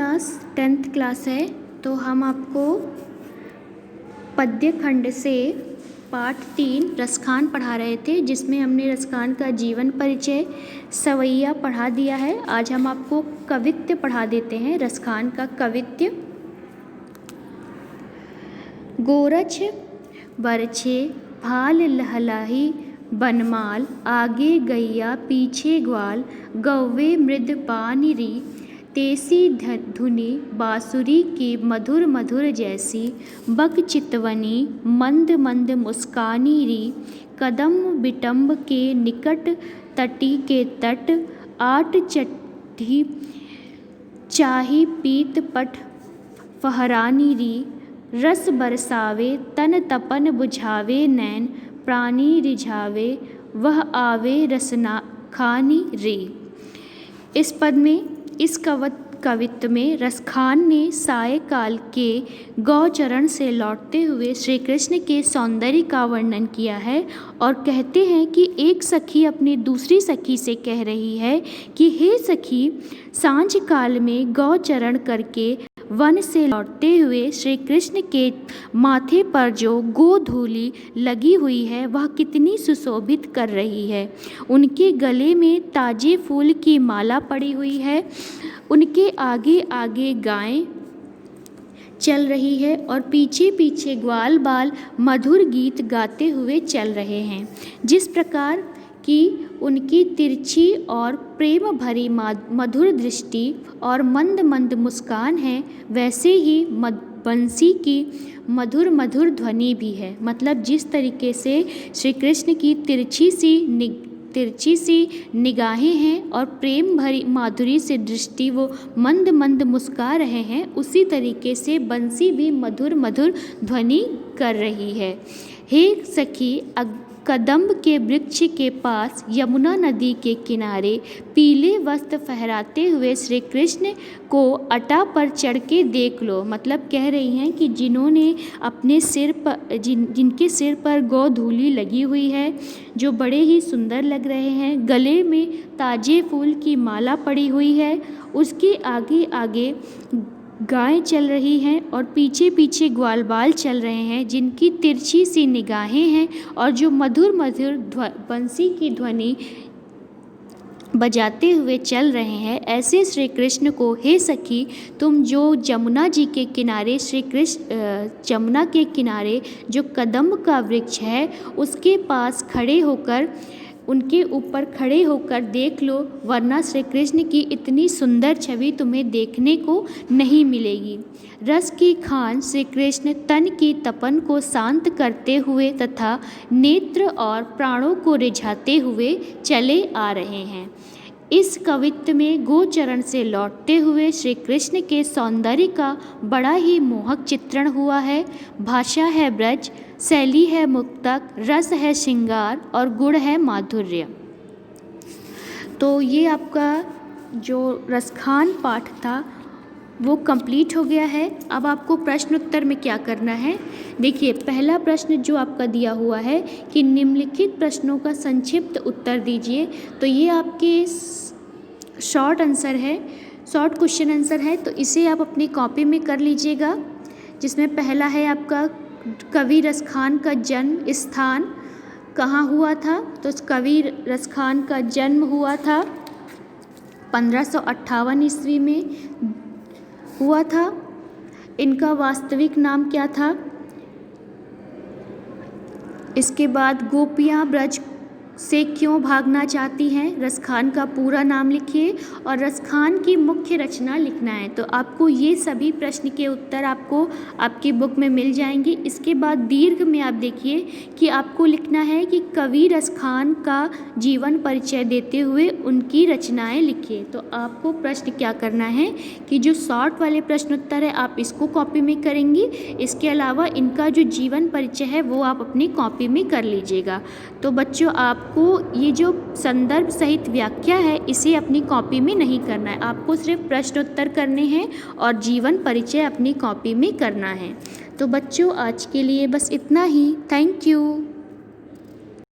Class 10th class है तो हम आपको पद्य खंड से पाठ 3 रसखान पढ़ा रहे थे, जिसमें हमने रसखान का जीवन परिचय सवैया पढ़ा दिया है। आज हम आपको कवित्य पढ़ा देते हैं। रसखान का कवित्य। गोरछ बरछे भाल लहलाही बनमाल, आगे गैया पीछे ग्वाल, गौवे मृद पानी री, तेसी धुनी बांसुरी की मधुर मधुर जैसी, बक चितवनी मंद मंद मुस्कानी री, कदम बिटम्ब के निकट तटी के तट, आट चट्टी चाही पीत पट फहरानी री, रस बरसावे तन तपन बुझावे नैन, प्राणी रिझावे वह आवे रसना खानी रे। इस पद में, इस कवित्व में रसखान ने सायकाल के गौचरण से लौटते हुए श्री कृष्ण के सौंदर्य का वर्णन किया है और कहते हैं कि एक सखी अपनी दूसरी सखी से कह रही है कि हे सखी, सांझ काल में गौचरण करके वन से लौटते हुए श्री कृष्ण के माथे पर जो गोधूलि लगी हुई है वह कितनी सुशोभित कर रही है। उनके गले में ताजे फूल की माला पड़ी हुई है, उनके आगे आगे गायें चल रही है और पीछे पीछे ग्वाल बाल मधुर गीत गाते हुए चल रहे हैं। जिस प्रकार की उनकी तिरछी और प्रेम भरी मधुर दृष्टि और मंद मंद मुस्कान है, वैसे ही बंसी की मधुर मधुर ध्वनि भी है। मतलब जिस तरीके से श्री कृष्ण की तिरछी सी निगाहें हैं और प्रेम भरी माधुरी से दृष्टि वो मंद मंद मुस्का रहे हैं, उसी तरीके से बंसी भी मधुर मधुर ध्वनि कर रही है। हे सखी, कदम्ब के वृक्ष के पास यमुना नदी के किनारे पीले वस्त्र फहराते हुए श्री कृष्ण को अटा पर चढ़ के देख लो। मतलब कह रही हैं कि जिन्होंने अपने सिर पर जिनके सिर पर गोधूलि लगी हुई है, जो बड़े ही सुंदर लग रहे हैं, गले में ताजे फूल की माला पड़ी हुई है, उसके आगे आगे गायें चल रही हैं और पीछे पीछे ग्वालबाल चल रहे हैं, जिनकी तिरछी सी निगाहें हैं और जो मधुर मधुर बंसी की ध्वनि बजाते हुए चल रहे हैं। ऐसे श्री कृष्ण को हे सखी, तुम जो जमुना जी के किनारे जमुना के किनारे जो कदम्ब का वृक्ष है उसके पास खड़े होकर, उनके ऊपर खड़े होकर देख लो, वरना श्री कृष्ण की इतनी सुंदर छवि तुम्हें देखने को नहीं मिलेगी। रस की खान श्री कृष्ण तन की तपन को शांत करते हुए तथा नेत्र और प्राणों को रिझाते हुए चले आ रहे हैं। इस कवित्व में गोचरण से लौटते हुए श्री कृष्ण के सौंदर्य का बड़ा ही मोहक चित्रण हुआ है। भाषा है ब्रज, शैली है मुक्तक, रस है श्रृंगार और गुण है माधुर्य। तो ये आपका जो रसखान पाठ था वो कंप्लीट हो गया है। अब आपको प्रश्न उत्तर में क्या करना है, देखिए पहला प्रश्न जो आपका दिया हुआ है कि निम्नलिखित प्रश्नों का संक्षिप्त उत्तर दीजिए। तो ये आपके शॉर्ट आंसर है, शॉर्ट क्वेश्चन आंसर है, तो इसे आप अपनी कॉपी में कर लीजिएगा। जिसमें पहला है आपका कवि रसखान का जन्म स्थान कहाँ हुआ था। तो कवि रसखान का जन्म हुआ था 1558 ईस्वी में हुआ था। इनका वास्तविक नाम क्या था। इसके बाद गोपियाँ ब्रज से क्यों भागना चाहती हैं, रसखान का पूरा नाम लिखिए और रसखान की मुख्य रचना लिखना है। तो आपको ये सभी प्रश्न के उत्तर आपको आपकी बुक में मिल जाएंगे। इसके बाद दीर्घ में आप देखिए कि आपको लिखना है कि कवि रसखान का जीवन परिचय देते हुए उनकी रचनाएं लिखिए। तो आपको प्रश्न क्या करना है कि जो शॉर्ट वाले प्रश्न उत्तर है आप इसको कॉपी में करेंगी, इसके अलावा इनका जो जीवन परिचय है वो आप अपनी कॉपी में कर लीजिएगा। तो बच्चों, आपको ये जो संदर्भ सहित व्याख्या है इसे अपनी कॉपी में नहीं करना है, आपको सिर्फ प्रश्न उत्तर करने हैं और जीवन परिचय अपनी कॉपी में करना है। तो बच्चों, आज के लिए बस इतना ही। Thank you.